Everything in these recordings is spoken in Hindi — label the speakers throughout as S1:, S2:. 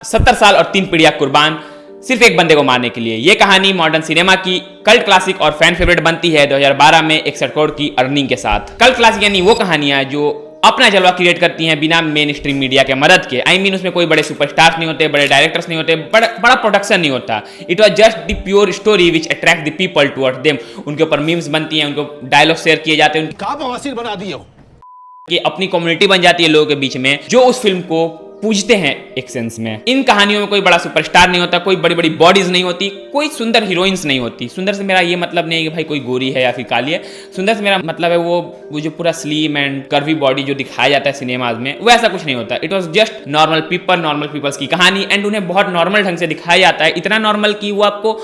S1: 70 साल और 3 पीढ़ियां कुर्बान सिर्फ एक बंदे को मारने के लिए। ये कहानी मॉडर्न सिनेमा की कल्ट क्लासिक और फैन फेवरेट बनती है 2012 में 61 करोड़ की अर्निंग के साथ। कल्ट क्लासिक यानी वो कहानियां जो अपना जलवा क्रिएट करती हैं बिना मेन स्ट्रीम मीडिया के मदद के। आई मीन उसमें कोई बड़े सुपरस्टार्स नहीं होते, बड़े डायरेक्टर्स नहीं होते, बड़ा प्रोडक्शन नहीं होता। It was just the pure story which attract the people towards them. उनके ऊपर मीम्स बनती हैं, उनको डायलॉग शेयर किए जाते हैं,
S2: का बवासीर बना दिए हो
S1: कि अपनी कम्युनिटी बन जाती है लोगों के बीच में जो उस फिल्म को पूजते हैं एक सेंस में। इन कहानियों में कोई बड़ा सुपरस्टार नहीं होता, कोई बड़ी बड़ी बॉडीज नहीं होती, कोई सुंदर हीरोइंस नहीं होती। सुंदर से मेरा ये मतलब नहीं है कि भाई कोई गोरी है या फिर काली है। सुंदर से मेरा मतलब है वो जो पूरा स्लिम एंड कर्वी बॉडी जो दिखाया जाता है सिनेमाज में, वो ऐसा कुछ नहीं होता। It was just normal peoples की कहानी एंड उन्हें बहुत नॉर्मल ढंग से दिखाया जाता है। इतना नॉर्मल कि वो आपको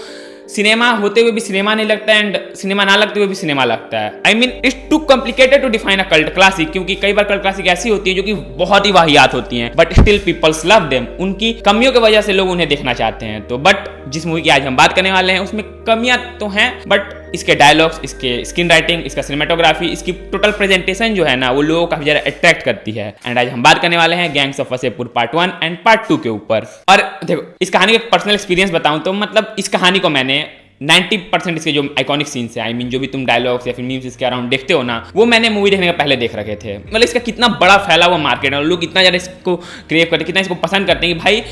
S1: सिनेमा होते हुए भी सिनेमा नहीं लगता एंड सिनेमा ना लगते हुए भी सिनेमा लगता है। I mean it's too complicated to define a cult classic, क्योंकि कई बार कल्ट क्लासिक ऐसी होती है जो कि बहुत ही वाहियात होती हैं, but still peoples love them. उनकी कमियों की वजह से लोग उन्हें देखना चाहते हैं। तो बट जिस मूवी की आज हम बात करने वाले हैं उसमें कमियां तो हैं, बट इसके डायलॉग्स, इसके स्क्रीन राइटिंग, इसका सिनेमाटोग्राफी, इसकी टोटल प्रेजेंटेशन जो है ना वो लोगों को काफी ज्यादा अट्रैक्ट करती है। एंड आज हम बात करने वाले हैं gangs of Wasseypur part 1 and part 2 के ऊपर। और देखो, इस कहानी का पर्सनल एक्सपीरियंस बताऊं तो मतलब इस कहानी को मैंने 90% इसके जो आइकॉनिक सीन्स है, आई मीन जो भी तुम डायलॉग्स या फिर मीम्स इसके अराउंड देखते हो ना, वो मैंने मूवी देखने के पहले देख रखे थे। मतलब इसका कितना बड़ा फैला हुआ मार्केट है और लोग इतना ज़्यादा इसको क्रेव करते हैं, कितना इसको पसंद करते हैं कि भाई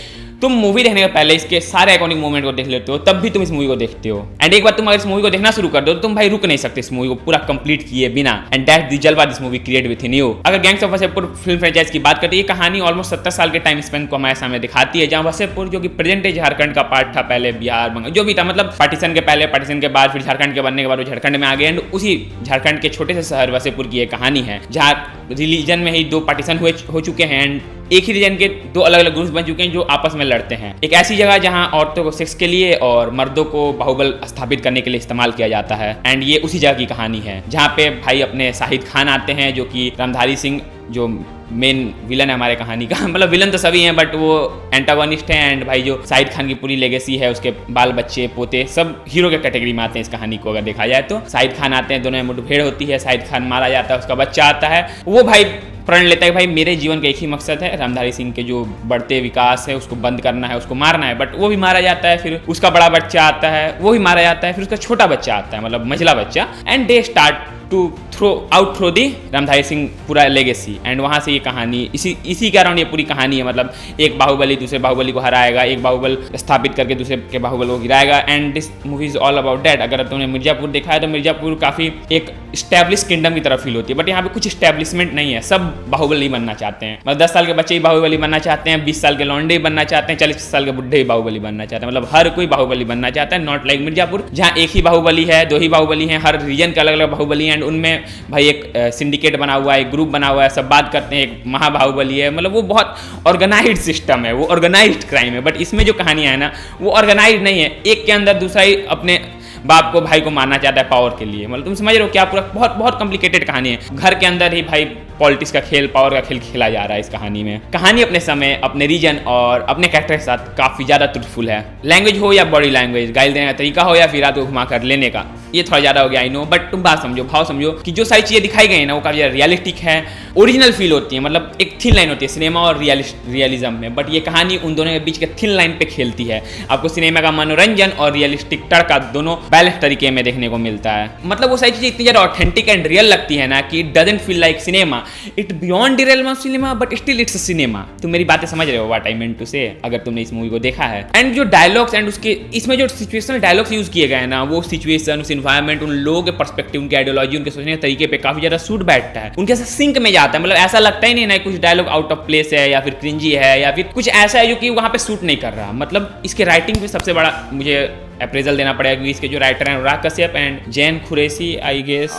S1: तुम मूवी देखने के पहले इसके सारे आइकॉनिक मोमेंट को देख लेते हो, तब भी तुम इस मूवी को देखते हो। एंड एक बार तुम अगर इस मूवी को देखना शुरू कर दो तो तुम भाई रुक नहीं सकते इस मूवी को पूरा कंप्लीट किए बिना। एंड दैट द जलवा this movie create within you. अगर gangs of Wasseypur film franchise की बात करते हैं, ये कहानी ऑलमोस्ट 70 साल के टाइम स्पेन को हमारे सामने दिखाती है, जहाँ वसेपुर जो कि प्रेजेंट झारखंड का पार्ट था, पहले बिहार बंगाल जो भी था, मतलब पार्टीशन के पहले, पार्टीशन के बाद, फिर झारखंड के बनने के बाद वो झारखंड में आ गए। एंड उसी झारखंड के छोटे से शहर वसेपुर की ये कहानी है, जहाँ रिलीजन में ही 2 पार्टीशन हो चुके हैं एंड एक ही रीजन के 2 अलग अलग ग्रुप्स बन चुके हैं जो आपस में लड़ते हैं। एक ऐसी जगह जहां औरतों को सेक्स के लिए और मर्दों को बाहुबल स्थापित करने के लिए इस्तेमाल किया जाता है। एंड ये उसी जगह की कहानी है जहां पे भाई अपने शाहिद खान आते हैं, जो कि रामधारी सिंह जो मेन विलन है हमारे कहानी का, मतलब विलन तो सभी हैं बट वो एंटागोनिस्ट हैं। एंड भाई जो शाहिद खान की पूरी लेगेसी है, उसके बाल बच्चे पोते सब हीरो के कैटेगरी में आते हैं इस कहानी को अगर देखा जाए तो। शाहिद खान आते हैं, दोनों में मुठभेड़ होती है, शाहिद खान मारा जाता है, उसका बच्चा आता है, वो भाई प्रण लेता है कि भाई मेरे जीवन का एक ही मकसद है रामधारी सिंह के जो बढ़ते विकास है उसको बंद करना है, उसको मारना है। बट वो भी मारा जाता है, फिर उसका बड़ा बच्चा आता है, वो भी मारा जाता है, फिर उसका छोटा बच्चा आता है, मतलब मझला बच्चा। And they start to throw the Ramdhari Singh पूरा लेगेसी। एंड वहाँ से ये कहानी इसी के अराउंड ये पूरी कहानी है। मतलब एक बाहुबली दूसरे बाहुबली को हराएगा, एक बाहुबल स्थापित करके दूसरे के बाहुबल को गिराएगा। And this movie is all about that. अगर तुमने मिर्जापुर देखा है तो मिर्जापुर काफ़ी एक स्टैब्लिश किंगडम की तरफ फील होती है, बट यहाँ पे कुछ स्टैब्लिशमेंट नहीं है। सब बाहुबली बनना चाहते हैं, मतलब 10 साल के बच्चे ही बाहुबली बनना चाहते हैं, 20 साल के लौंडे बनना चाहते हैं, 40 साल के बुढ़े ही बाहुबली बनना चाहते हैं, मतलब हर कोई बाहुबली बनना चाहता है। नॉट लाइक मिर्जापुर जहाँ एक ही बाहुबली है, 2 ही बाहुबली हैं, हर रीजन के अलग अलग बाहुबली हैं। एंड उनमें भाई एक सिंडिकेट बना हुआ है, एक ग्रुप बना हुआ है, सब बात करते हैं, एक महाबाहुबली है, मतलब वो बहुत ऑर्गेनाइज्ड सिस्टम है, वो ऑर्गेनाइज्ड क्राइम है। बट इसमें जो कहानियां है ना वो ऑर्गेनाइज्ड नहीं है, एक के अंदर दूसरा ही अपने बाप को भाई को मारना चाहता है पावर के लिए। मतलब तुम समझ रहे हो क्या, पूरा बहुत बहुत कॉम्प्लिकेटेड कहानी है। घर के अंदर ही भाई पॉलिटिक्स का खेल, पावर का खेल खेला जा रहा है इस कहानी में। कहानी अपने समय, अपने रीजन और अपने कैरेक्टर के साथ काफी ज्यादा ट्रूथफुल है। लैंग्वेज हो या बॉडी लैंग्वेज, गाइल देने का तरीका हो या फिर रात को घुमा कर लेने का, ये थोड़ा ज्यादा हो गया आई नो। बट तुम बात समझो, भाव समझो कि जो सारी चीजें दिखाई गई है ना वो काफी ज्यादा रियलिस्टिक है, ओरिजिनल फील होती है। मतलब एक थिन लाइन होती है सिनेमा और रियलिज्म में, बट ये कहानी उन दोनों के बीच के थिन लाइन पे खेलती है। आपको सिनेमा का मनोरंजन और रियलिस्टिक तड़का दोनों बैलेंस तरीके में देखने को मिलता है। मतलब वो सारी चीजें इतनी ज्यादा ऑथेंटिक एंड रियल लगती है ना कि it doesn't feel like cinema, it beyond the real of cinema but still it's a cinema. तुम मेरी बातें समझ रहे हो व्हाट आई मीन टू से, अगर तुमने इस मूवी को देखा है। एंड जो डायलॉग्स एंड उसके इसमें जो सिचुएशनल डायलॉग्स यूज किए गए हैं ना, वो सिचुएशन, उस एनवायरनमेंट, उन लोगों के पर्सपेक्टिव, उनकी आइडियोलॉजी, उनके सोचने के तरीके पे काफी ज्यादा सूट बैठता है, उनके साथ सिंक में जाता है। मतलब ऐसा लगता ही नहीं ना कुछ डायलॉग आउट ऑफ प्लेस है या फिर क्रिंजी है या फिर कुछ ऐसा है जो कि वहां पे सूट नहीं कर रहा। मतलब इसके राइटिंग पे सबसे बड़ा मुझे अप्रेजल देना पड़ेगा क्योंकि इसके जो राइटर हैं Anurag Kashyap and Zain Qureshi I guess,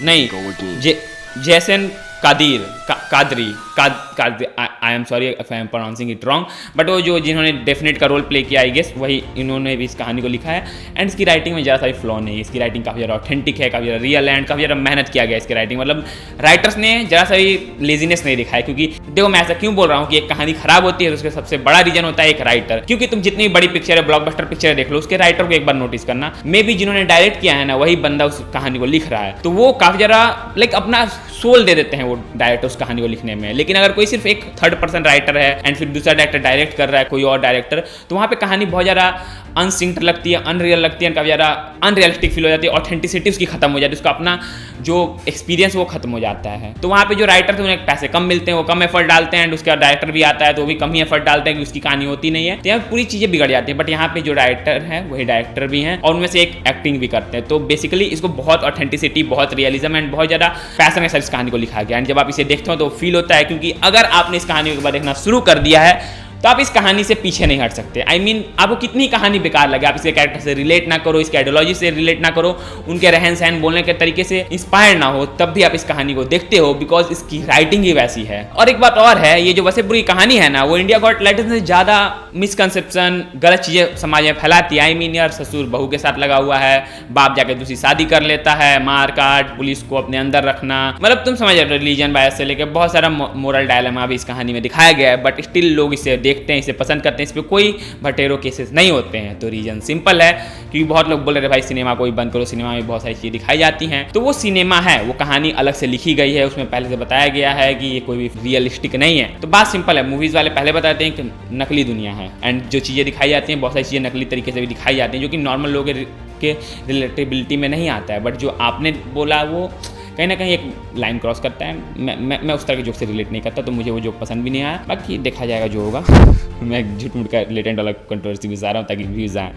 S1: नहीं Zeishan Quadri I am sorry if I am pronouncing it wrong, but वो जो जिन्होंने डेफिनेट का रोल प्ले किया आई गेस वही इन्होंने भी इस कहानी को लिखा है। एंड इसकी राइटिंग में ज़्यादा सारी फ्लॉ नहीं है, इसकी राइटिंग काफ़ी ज़्यादा ऑथेंटिक है, काफ़ी ज़्यादा रियल है एंड काफ़ी ज़्यादा मेहनत किया गया इसकी राइटिंग। मतलब राइटर्स ने ज़रा सा भी लेजीनेस नहीं दिखाया। क्योंकि देखो मैं ऐसा क्यों बोल रहा हूँ कि एक कहानी खराब होती है तो उसका सबसे बड़ा रीजन होता है एक राइटर। क्योंकि तुम जितनी बड़ी पिक्चर है, ब्लॉकबस्टर पिक्चर देख लो, उसके राइटर को एक बार नोटिस करना, मे बी जिन्होंने डायरेक्ट किया है ना वही बंदा उस कहानी को लिख रहा है, तो वो काफ़ी ज़्यादा लाइक अपना सोल दे देते हैं वो डायरेक्टर उस कहानी को लिखने में। लेकिन अगर कोई सिर्फ एक थर्ड थर्ड पर्सन राइटर है एंड फिर दूसरा डायरेक्टर डायरेक्ट कर रहा है कोई और डायरेक्टर, तो वहाँ पे कहानी बहुत ज़्यादा अनसिंक्ड लगती है, अनरियल लगती है, काफ़ी ज़्यादा अनरियलिस्टिक फील हो जाती है, ऑथेंटिसिटी उसकी खत्म हो जाती है, उसका अपना जो एक्सपीरियंस वो खत्म हो जाता है। तो वहाँ पे जो राइटर थे उन्हें पैसे कम मिलते हैं, वो कम एफर्ट डालते हैं एंड उसका डायरेक्टर भी आता है तो वो भी कम ही एफर्ट डालते हैं कि उसकी कहानी होती नहीं है, तो यहाँ पूरी चीज़ें बिगड़ जाती है। बट यहाँ पे जो राइटर है वही डायरेक्टर भी हैं और उनमें से एक एक्टिंग भी करते हैं, तो बेसिकली इसको बहुत ऑथेंटिसिटी, बहुत रियलिज्म एंड बहुत ज़्यादा पैशन के साथ इस कहानी को लिखा गया। एंड जब आप इसे देखते हो तो फील होता है, क्योंकि अगर आपने इस कहानी को देखना शुरू कर दिया है तो आप इस कहानी से पीछे नहीं हट सकते। I mean, आपको कितनी कहानी बेकार लगे, आप इसके कैरेक्टर से रिलेट ना करो, इसके आइडियोलॉजी से रिलेट ना करो, उनके रहन सहन बोलने के तरीके से इंस्पायर ना हो, तब भी आप इस कहानी को देखते हो बिकॉज इसकी राइटिंग ही वैसी है। और एक बात और है, ये जो वैसे बुरी कहानी है ना, वो इंडिया गॉट टैलेंट से ज़्यादा मिसकंसेप्शन, गलत चीज़ें समाज में फैलाती है। I mean, यार ससुर बहू के साथ लगा हुआ है, बाप जाके दूसरी शादी कर लेता है, मार काट, पुलिस को अपने अंदर रखना, मतलब तुम समझ रहे हो, रिलीजन बायस से लेकर बहुत सारा मोरल डायलेमा भी इस कहानी में दिखाया गया है। बट स्टिल लोग इसे देखते हैं, इसे पसंद करते हैं, इस पर कोई भटेरो केसेस नहीं होते हैं। तो रीजन सिंपल है, क्योंकि बहुत लोग बोल रहे भाई सिनेमा को ही बंद करो, सिनेमा में बहुत सारी चीज़ें दिखाई जाती हैं, तो वो सिनेमा है, वो कहानी अलग से लिखी गई है, उसमें पहले से बताया गया है कि ये कोई भी रियलिस्टिक नहीं है। तो बात सिंपल है, मूवीज़ वाले पहले बताते हैं कि नकली दुनिया है एंड जो चीज़ें दिखाई जाती हैं बहुत सारी चीज़ें नकली तरीके से भी दिखाई जाती हैं जो कि नॉर्मल लोगों के रिलेटेबिलिटी में नहीं आता है। बट जो आपने बोला वो कहीं ना कहीं एक लाइन क्रॉस करता है। मैं उस तरह के जोक से रिलेट नहीं करता, तो मुझे वो जोक पसंद भी नहीं आया। बाकी देखा जाएगा जो होगा। मैं झूठ मूठ का रिलेटेड वाला कंट्रोवर्सी भी जा रहा हूँ ताकि व्यूज आए।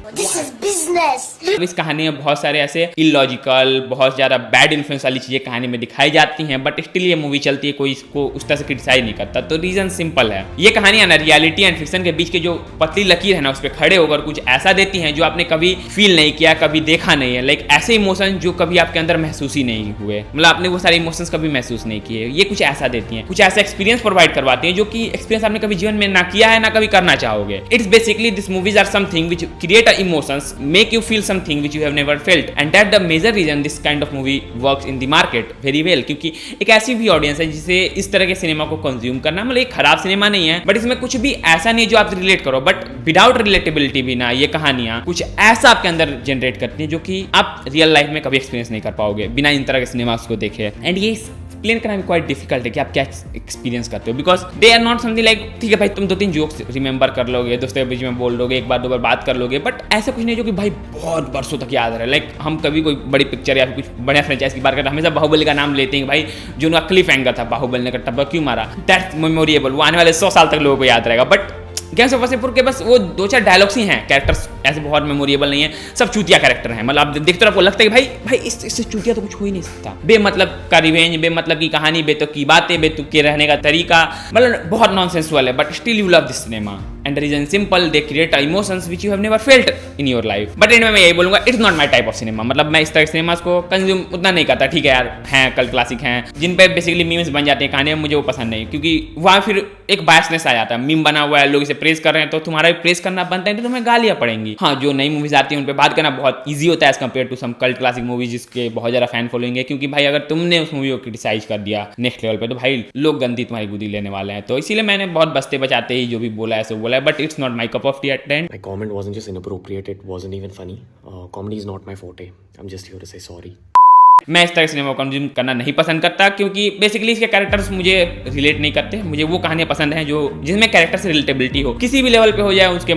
S1: इस कहानी में बहुत सारे ऐसे इलॉजिकल, बहुत ज़्यादा बैड इन्फ्लुएंस वाली चीज़ें कहानी में दिखाई जाती हैं, बट स्टिल ये मूवी चलती है, कोई इसको उस तरह से क्रिटिसाइज नहीं करता। तो रीज़न सिंपल है, ये कहानियाँ ना रियलिटी एंड फिक्शन के बीच के जो पतली लकीर है ना, उस पर खड़े होकर कुछ ऐसा देती हैं जो आपने कभी फील नहीं किया, कभी देखा नहीं है। लाइक ऐसे इमोशन जो कभी आपके अंदर महसूस ही नहीं हुए, मतलब आपने वो सारे इमोशंस कभी महसूस नहीं किए, ये कुछ ऐसा देती हैं, कुछ ऐसा एक्सपीरियंस प्रोवाइड करवाती हैं जो कि एक्सपीरियंस आपने कभी जीवन में ना किया है, ना कभी करना चाहोगे। It's basically this movies are something which create a emotions, make you feel something which you have never felt, and that the major reason this kind of movie works in the market very well. क्योंकि एक ऐसी भी ऑडियंस है जिसे इस तरह के सिनेमा को कंज्यूम करना, मतलब एक खराब सिनेमा नहीं है, बट इसमें कुछ भी ऐसा नहीं जो आप रिलेट करो, बट विदाउट रिलेटेबिलिटी भी ना, ये कहानियां कुछ ऐसा आपके अंदर जनरेट करती हैं जो कि आप रियल लाइफ में कभी एक्सपीरियंस नहीं कर पाओगे बिना इन तरह के सिनेमास को देखे। एंड ये एक्सप्लेन करना भी क्वाइट डिफिकल्ट है कि आप क्या एक्सपीरियंस करते हो, because they are not something like ठीक है भाई तुम 2-3 जोक्स रिमेंबर कर लोगे, दोस्तों के बीच में बोल लोगे, एक बार 2 बार बात कर लोगे, बट ऐसा कुछ नहीं जो कि भाई बहुत बरसों तक याद रहे। लाइक हम कभी कोई बड़ी पिक्चर या फिर कुछ बढ़िया फ्रेंचाइज की बात करते हैं, हमेशा बाहुबली का नाम लेते हैं भाई, जो उनका क्लिफ एंगर था, बाहुबली ने टप्पा क्यों मारा, दैट्स मेमोरेबल, वो आने वाले 100 साल तक लोगों को याद रहेगा। बट गैंग्स ऑफ वासेपुर के बस वो 2-4 डायलॉग्स ही हैं, कैरेक्टर्स ऐसे बहुत मेमोरेबल नहीं है, सब चूतिया कैरेक्टर हैं। मतलब आप देखते हो आपको लगता है कि भाई इससे चूतिया तो कुछ हो ही नहीं सकता, बेमतलब का रिवेंज, बेमतलब की कहानी, बेतुक की बातें, बेतुक के रहने का तरीका, मतलब बहुत नॉनसेंसुअल है, but still you love this cinema and the reason simple, they create emotions which you have never felt in your life. But end में मैं यही बोलूंगा, it's not my type of cinema, मतलब मैं इस तरह के सिनेमास को कंज्यूम उतना नहीं करता। ठीक है यार, हैं कल क्लासिक हैं जिन पे बेसिकली मीम्स बन जाते हैं कहानियां, मुझे वो पसंद नहीं, क्योंकि वहाँ फिर एक बायसनेस आ जाता है, मीम बना हुआ है, लोग इसे प्रेस कर रहे हैं, तो तुम्हारा भी प्रेस करना बनता है, तो तुम्हें गालियां पड़ेंगी। हाँ, जो नई मूवीज आती हैं उन पे बात करना बहुत ईजी होता है as compare to some cult classic movies जिसके बहुत ज़्यादा फैन फॉलोइंग है, क्योंकि भाई अगर तुमने उस मूवी को क्रिटिसाइज कर दिया नेक्स्ट लेवल पे, तो भाई लोग गंदी तुम्हारी गुदी लेने वाले हैं। तो इसीलिए मैंने बहुत बचते बचाते ही जो भी बोला है सो बोला है, but it's not my cup of tea at the end.
S2: My comment wasn't just inappropriate, it wasn't even funny. Comedy is not my forte. I'm just here to say sorry.
S1: मैं इस तरह सिनेमा को कंज्यूम करना नहीं पसंद करता, क्योंकि बेसिकली इसके कैरेक्टर्स मुझे रिलेट नहीं करते। मुझे वो कहानियां पसंद हैं जो जिसमें कैरेक्टर से रिलेटेबिलिटी हो, किसी भी लेवल पे हो जाए, उसके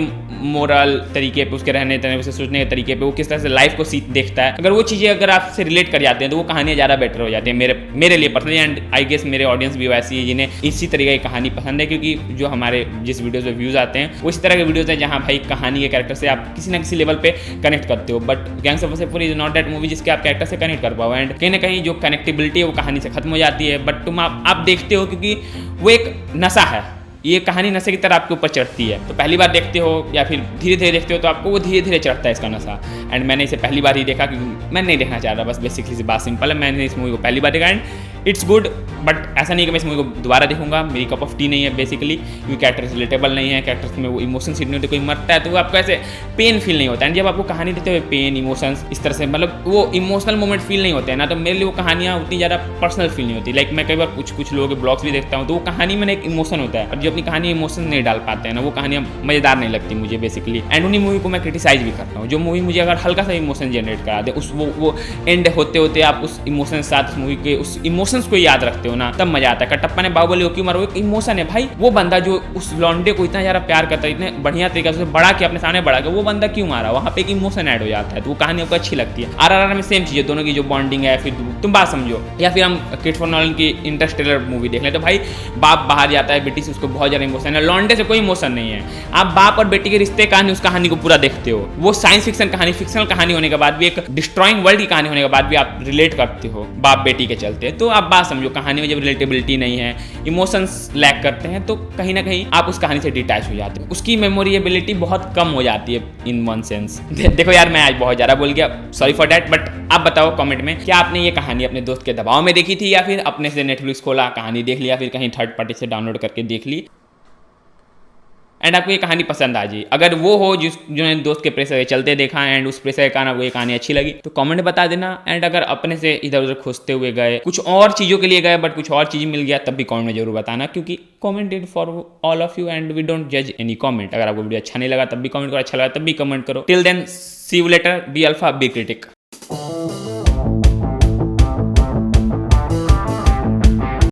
S1: मोरल तरीके पे, उसके रहने तरीके, उसके सोचने के तरीके पे, वो किस तरह से लाइफ को देखता है। अगर वो चीज़ें अगर आपसे रिलेट कर जाते हैं तो वो कहानियां ज़्यादा बेटर हो जाती है मेरे लिए पर्सनली, एंड आई गेस मेरे ऑडियंस भी वैसी है जिन्हें इसी तरीके की कहानी पसंद है। क्योंकि जो हमारे जिस वीडियोज़ में व्यूज़ आते हैं वो इसी तरह के वीडियोज़ हैं जहाँ भाई कहानी के कैरेक्टर से आप किसी ना किसी लेवल पे कनेक्ट करते हो। But gangs of Wasseypur is not that movie जिसके आप कैरेक्टर से कनेक्ट कर पाओ, एंड कहीं ना कहीं जो कनेक्टिबिलिटी है वो कहानी से खत्म हो जाती है। बट तुम आप देखते हो क्योंकि वो एक नशा है, ये कहानी नशे की तरह आपके ऊपर चढ़ती है। तो पहली बार देखते हो या फिर धीरे धीरे देखते हो तो आपको वो धीरे धीरे चढ़ता है इसका नशा। एंड मैंने इसे पहली बार ही देखा क्योंकि मैं नहीं देखना चाह रहा, बस बेसिकली बात सिंपल है, मैंने इस मूवी को पहली बार देखा एंड इट्स गुड। बट ऐसा नहीं कि मैं इस मूवी को दोबारा देखूंगा, मेरी कप ऑफ टी नहीं है बेसिकली, क्योंकि कैरेक्टर्स रिलेटेबल नहीं है, कैरेक्टर्स में वो इमोशंस नहीं होते, कोई मरता है तो वो आपको ऐसे पेन फील नहीं होता है। जब आपको कहानी देते हुए पेन इमोशंस इस तरह से, मतलब वो इमोशनल मोमेंट फील नहीं होते हैं ना, तो मेरे लिए वो कहानियाँ उतनी ज़्यादा पर्सनल फील नहीं होती। लाइक मैं कई बार कुछ लोगों के ब्लॉग्स भी देखता हूँ तो वो कहानी में एक इमोशन होता है, और जो अपनी कहानी इमोशन नहीं डाल पाते हैं ना, वो कहानियाँ मज़ेदार नहीं लगती मुझे बेसिकली। एंड उन्हीं मूवी को मैं क्रिटिसाइज भी करता हूँ। जो मूवी मुझे अगर हल्का सा इमोशन जनरेट करा दे, वो एंड होते होते आप उस इमोशन के साथ उस मूवी के उस इमोशन इमोशंस को याद रखते हो ना, तब मजा आता है। कटप्पा ने बाहुबली को क्यों मारा, वो एक इमोशन है भाई। वो बंदा जो उस लौंडे को इतना ज्यादा प्यार करता है, इतने बढ़िया तरीके से बड़ा के अपने सामने बड़ा के, वो बंदा क्यों मारा, वहाँ पे एक इमोशन ऐड हो जाता है, तो वो कहानी आपको अच्छी लगती है। RRR में सेम चीज है, दोनों की जो बॉन्डिंग है, फिर तुम बात समझो। या फिर हम क्रिस्टोफर नोलन की इंटरस्टेलर मूवी देख लें, तो भाई बाप बाहर जाता है बेटी से, उसको बहुत ज्यादा इमोशन है। लौंडे से कोई इमोशन नहीं है। आप बाप और बेटी के रिश्ते कहानी, उस कहानी को पूरा देखते हो। वो साइंस फिक्शन कहानी, फिक्शनल कहानी होने के बाद भी, एक डिस्ट्रॉइंग वर्ल्ड की कहानी होने के बाद भी आप रिलेट करते हो बाप बेटी के चलते। तो आप बात समझो, कहानी में जब रिलेटेबिलिटी नहीं है, इमोशंस लैक करते हैं, तो कहीं ना कहीं आप उस कहानी से डिटैच हो जाते हो, उसकी मेमोरेबिलिटी बहुत कम हो जाती है इन वन सेंस। देखो यार, मैं आज बहुत ज़्यादा बोल गया, सॉरी फॉर डैट। बट आप बताओ कमेंट में, क्या आपने ये कहानी अपने दोस्त के दबाव में देखी थी, या फिर अपने से नेटफ्लिक्स खोला, कहानी देख लिया, फिर कहीं थर्ड पार्टी से डाउनलोड करके देख ली एंड आपको ये कहानी पसंद आ जाए। अगर वो हो जो दोस्त के प्रेशर चलते देखा एंड उस प्रेशर के कारण आपको ये कहानी अच्छी लगी, तो कमेंट बता देना। एंड अगर अपने से इधर उधर खोजते हुए गए, कुछ और चीज़ों के लिए गए बट कुछ और चीज़ मिल गया, तब भी कमेंट में जरूर बताना, क्योंकि comment is for all of you and we don't जज एनी कमेंट। अगर आपको वीडियो अच्छा नहीं लगा तब भी कमेंट करो, अच्छा लगा तब भी कमेंट करो। Till then see you later, be alpha be critic.